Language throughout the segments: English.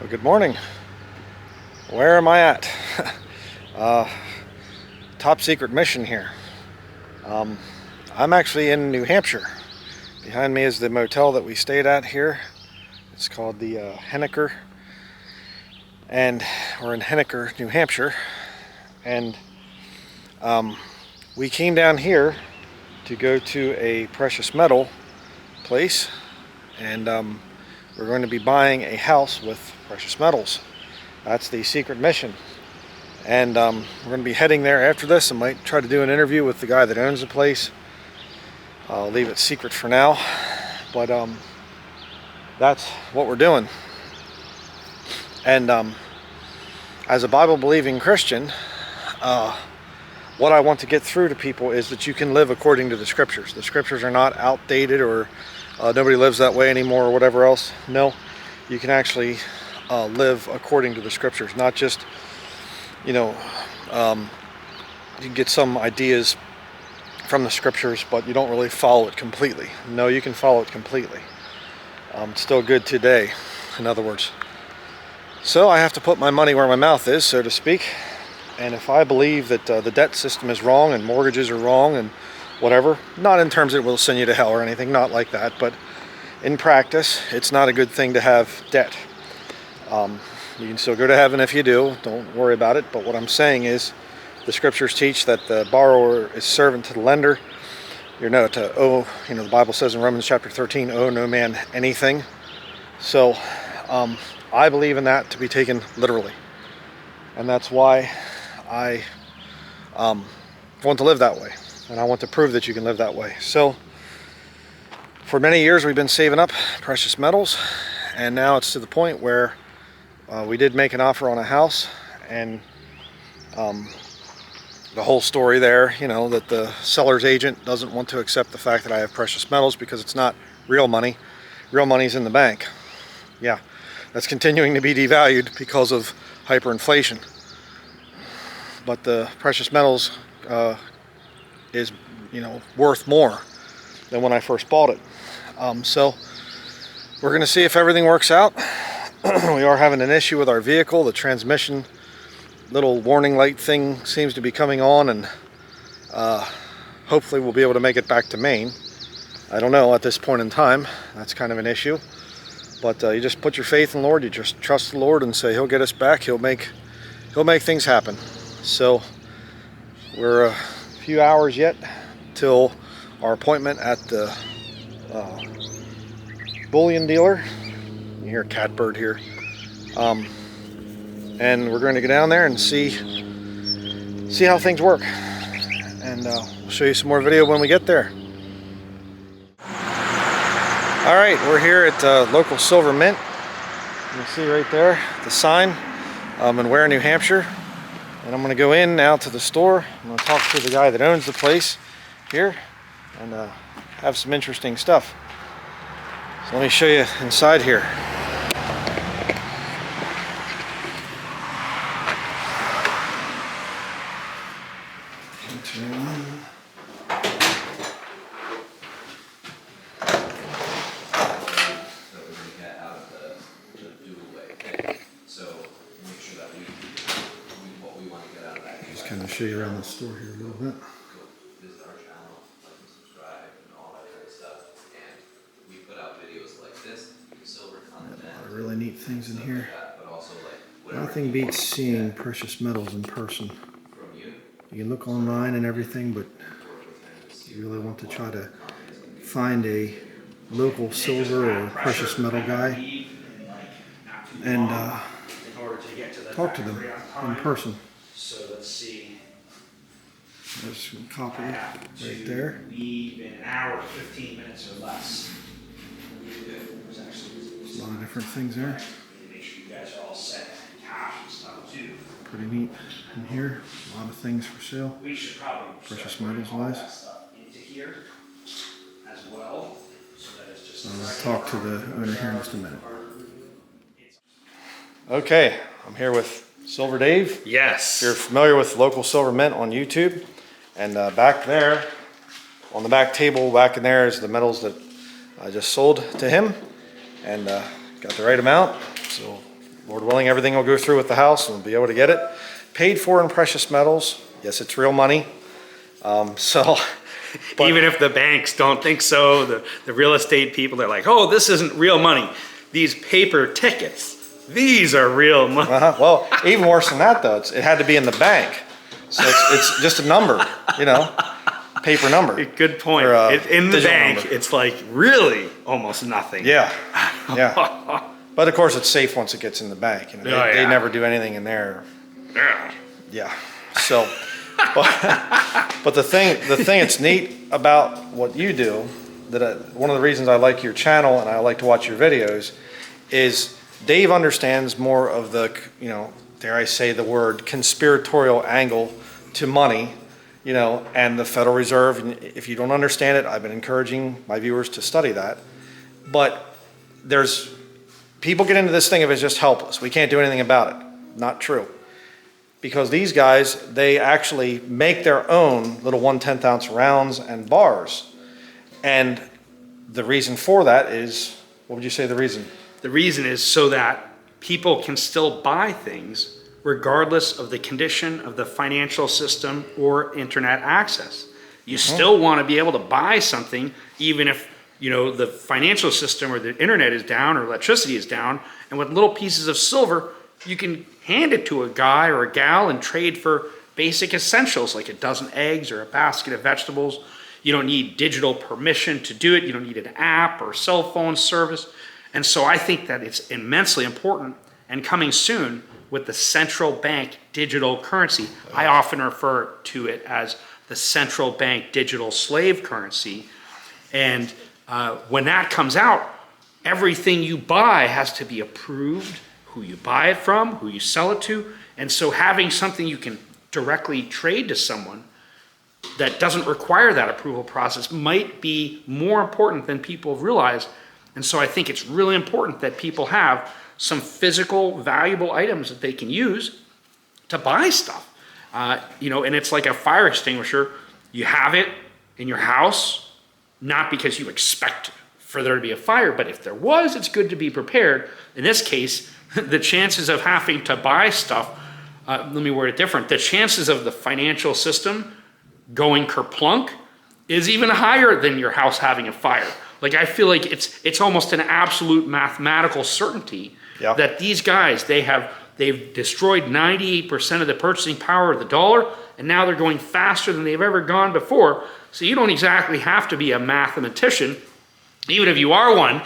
Well, good morning. Where am I at? Top secret mission here. I'm actually in New Hampshire. Behind me is the motel that we stayed at here. It's called the Henniker, and we're in Henniker, New Hampshire. And we came down here to go to a precious metal place, and we're going to be buying a house with precious metals. That's the secret mission. And we're going to be heading there after this. I might try to do an interview with the guy that owns the place. I'll leave it secret for now, but that's what we're doing. And as a Bible-believing Christian, what I want to get through to people is that you can live according to the Scriptures. The Scriptures are not outdated or nobody lives that way anymore or whatever else. No, you can actually live according to the Scriptures, not just, you can get some ideas from the Scriptures, but you don't really follow it completely. No, you can follow it completely. It's still good today, in other words. So I have to put my money where my mouth is, so to speak. And if I believe that the debt system is wrong and mortgages are wrong and whatever, not in terms that it will send you to hell or anything, not like that, but in practice, it's not a good thing to have debt. You can still go to heaven if you do, don't worry about it, but what I'm saying is the Scriptures teach that the borrower is servant to the lender. You're not to owe, the Bible says in Romans chapter 13, owe no man anything. So I believe in that to be taken literally. And that's why I want to live that way. And I want to prove that you can live that way. So for many years we've been saving up precious metals. And now it's to the point where we did make an offer on a house. And the whole story there, that the seller's agent doesn't want to accept the fact that I have precious metals because it's not real money. Real money's in the bank. Yeah, that's continuing to be devalued because of hyperinflation. But the precious metals is, worth more than when I first bought it. So we're going to see if everything works out. We are having an issue with our vehicle. The transmission little warning light thing seems to be coming on, and hopefully we'll be able to make it back to Maine. I don't know at this point in time. That's kind of an issue. But you just put your faith in the Lord. You just trust the Lord and say He'll get us back. He'll make things happen. So we're a few hours yet till our appointment at the bullion dealer. You hear a catbird here. And we're going to go down there and see how things work. And we'll show you some more video when we get there. All right, we're here at local Silver Mint. You can see right there the sign in Weare, New Hampshire. And I'm going to go in now to the store. I'm going to talk to the guy that owns the place here and have some interesting stuff. So let me show you inside here. Just kind of show you around the store here a little bit. Visit our channel, like and subscribe, and all that kind of stuff. And we put out videos like this, silver content. A lot of really neat things in here. But also like Nothing beats seeing precious metals in person. You can look online and everything, but you really want to try to find a local silver or precious metal guy and talk to them in person. So let's see. There's some copper right there. Leave in an hour, 15 minutes or less. There's A lot of different things there. make sure you guys are all set in cash and stuff too. Pretty neat in here. A lot of things for sale. We should probably Precious start metals putting all wise. that stuff into here as well, so that it's just. I'll talk to the owner here in just a minute. Okay, I'm here with Silver Dave. Yes. If you're familiar with local Silver Mint on YouTube, and back there, on the back table, back in there is the metals that I just sold to him, and got the right amount. So Lord willing, everything will go through with the house and we'll be able to get it paid for in precious metals. Yes, it's real money. So, but, Even if the banks don't think so, the real estate people, they're like, oh, this isn't real money. These paper tickets, these are real money. well, even worse than that though, it had to be in the bank. So it's just a number, paper number. Good point. Or, In the digital bank, number. it's like really almost nothing. Yeah, yeah. But of course, it's safe once it gets in the bank. They never do anything in there. Yeah. Yeah. So, but the thing that's neat about what you do, one of the reasons I like your channel and I like to watch your videos, is Dave understands more of the, dare I say the word, conspiratorial angle to money, and the Federal Reserve. And if you don't understand it, I've been encouraging my viewers to study that. But people get into this thing of it's just helpless. We can't do anything about it. Not true. Because these guys, they actually make their own little 1/10 ounce rounds and bars. And the reason for that is, what would you say the reason? The reason is so that people can still buy things regardless of the condition of the financial system or internet access. You still want to be able to buy something even if the financial system or the internet is down or electricity is down, and with little pieces of silver, you can hand it to a guy or a gal and trade for basic essentials like a dozen eggs or a basket of vegetables. You don't need digital permission to do it. You don't need an app or cell phone service. And so I think that it's immensely important, and coming soon with the central bank digital currency. I often refer to it as the central bank digital slave currency. And when that comes out, everything you buy has to be approved, who you buy it from, who you sell it to. And so having something you can directly trade to someone that doesn't require that approval process might be more important than people realize. And so I think it's really important that people have some physical, valuable items that they can use to buy stuff. And it's like a fire extinguisher. You have it in your house, not because you expect for there to be a fire, but if there was, it's good to be prepared. In this case, the chances of having to buy stuff, let me word it different, the chances of the financial system going kerplunk is even higher than your house having a fire. Like, I feel like it's almost an absolute mathematical certainty that these guys, they've destroyed 98% of the purchasing power of the dollar, and now they're going faster than they've ever gone before. So you don't exactly have to be a mathematician. Even if you are one,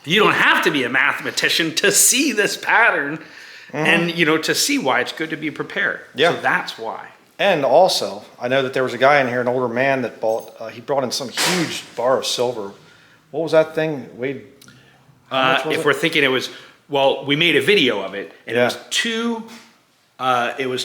you don't have to be a mathematician to see this pattern and, to see why it's good to be prepared. Yeah. So that's why. And also, I know that there was a guy in here, an older man that he brought in some huge bar of silver. What was that thing? Weighed, how much was If it? we're thinking we made a video of it, and it was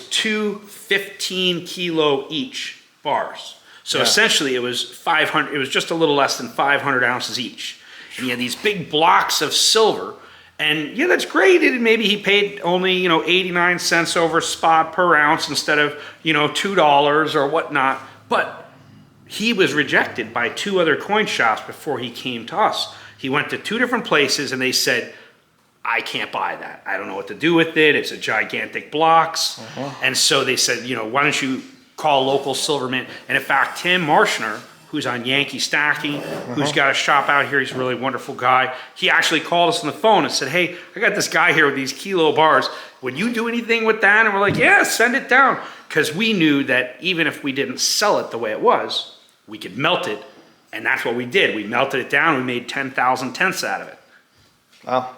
two 15-kilo each bars. So essentially it was 500, it was just a little less than 500 ounces each. And he had these big blocks of silver. And that's great. Maybe he paid only, 89 cents over spot per ounce instead of, $2 or whatnot. But he was rejected by 2 other coin shops before he came to us. He went to 2 different places and they said, I can't buy that. I don't know what to do with it. It's a gigantic blocks. And so they said, why don't you call local silver mint? And in fact, Tim Marshner, who's on Yankee Stacking, who's got a shop out here, he's a really wonderful guy. He actually called us on the phone and said, hey, I got this guy here with these kilo bars. Would you do anything with that? And we're like, yeah, send it down. Because we knew that even if we didn't sell it the way it was, we could melt it. And that's what we did. We melted it down. We made 10,000 tenths out of it. Wow.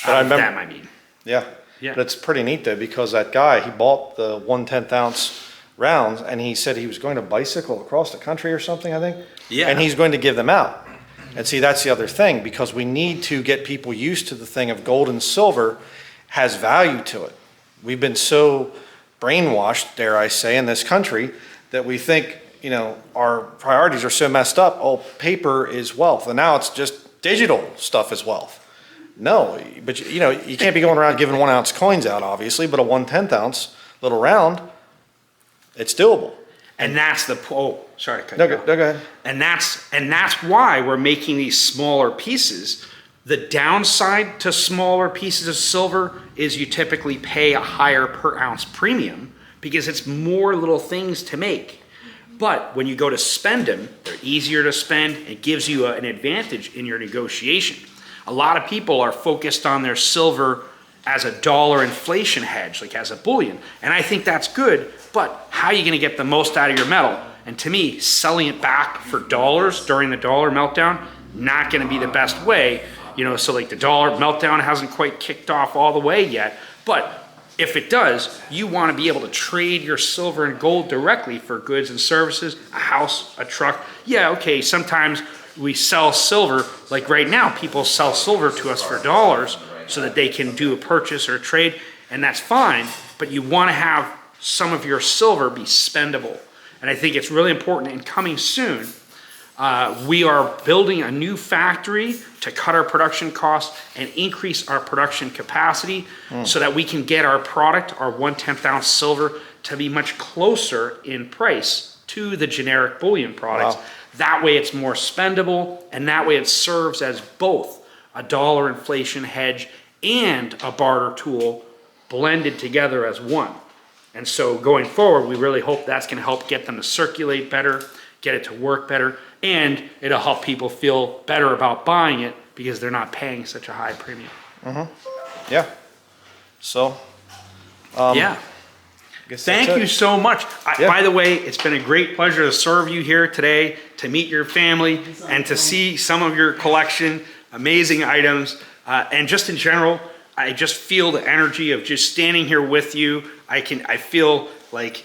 Out of them, I mean. Yeah. Yeah. But it's pretty neat though, because that guy, he bought the 1/10 ounce rounds and he said he was going to bicycle across the country or something, I think. Yeah. And he's going to give them out. And see, that's the other thing, because we need to get people used to the thing of gold and silver has value to it. We've been so brainwashed, dare I say, in this country that we think, our priorities are so messed up. Oh, paper is wealth. And now it's just digital stuff is wealth. No, but you can't be going around giving 1 ounce coins out, obviously, but a 1/10 ounce little round, it's doable. And that's sorry to cut No, you off. go ahead. And that's why we're making these smaller pieces, The downside to smaller pieces of silver is you typically pay a higher per ounce premium because it's more little things to make. But when you go to spend them, they're easier to spend. It gives you an advantage in your negotiation. A lot of people are focused on their silver as a dollar inflation hedge, like as a bullion. And I think that's good, but how are you gonna get the most out of your metal? And to me, selling it back for dollars during the dollar meltdown, not gonna be the best way. You know, so like the dollar meltdown hasn't quite kicked off all the way yet, but if it does, you wanna be able to trade your silver and gold directly for goods and services, a house, a truck. Yeah, okay, sometimes we sell silver, like right now, people sell silver to us for dollars so that they can do a purchase or a trade, and that's fine, but you wanna have some of your silver be spendable. And I think it's really important, and coming soon, we are building a new factory to cut our production costs and increase our production capacity so that we can get our product, our 1/10 ounce silver, to be much closer in price to the generic bullion products. Wow. That way it's more spendable, and that way it serves as both a dollar inflation hedge and a barter tool blended together as one. And so going forward, we really hope that's gonna help get them to circulate better, get it to work better, and it'll help people feel better about buying it because they're not paying such a high premium. Yeah. So, Yeah. guess that's Thank it. you so much. Yeah. By the way, it's been a great pleasure to serve you here today, to meet your family, and to see some of your collection, amazing items. And just in general, I just feel the energy of just standing here with you. I feel like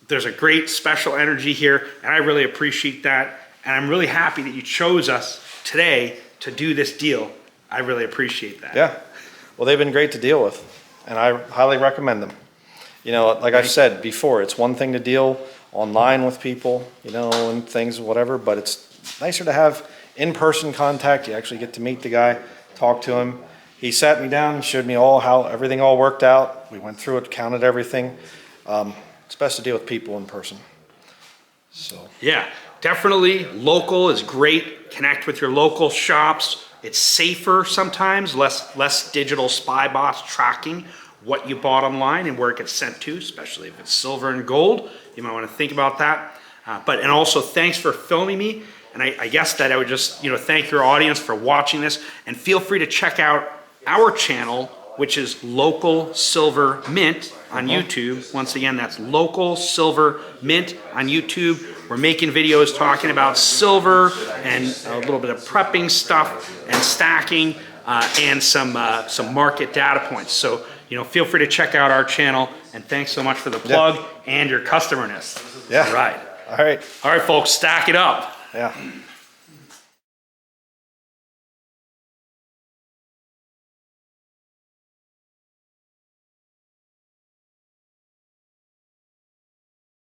there's a great special energy here, and I really appreciate that. And I'm really happy that you chose us today to do this deal. I really appreciate that. Yeah. Well, they've been great to deal with, and I highly recommend them. You know, like I've said before, it's one thing to deal online with people, you know, and things, whatever, but it's nicer to have in-person contact. You actually get to meet the guy, talk to him. He sat me down and showed me how everything all worked out. We went through it, counted everything. It's best to deal with people in person. So, Yeah, definitely. Local is great. Connect with your local shops. It's safer sometimes, less digital spy bots tracking what you bought online and where it gets sent to, especially if it's silver and gold. You might want to think about that. And also thanks for filming me. And I guess that I would just, thank your audience for watching this, and feel free to check out our channel, which is Local Silver Mint on YouTube. Once again, that's Local Silver Mint on YouTube. We're making videos talking about silver and a little bit of prepping stuff and stacking and some market data points. So, feel free to check out our channel, and thanks so much for the plug and your customerness. yeah. All right. All right. All right, folks, stack it up. Yeah.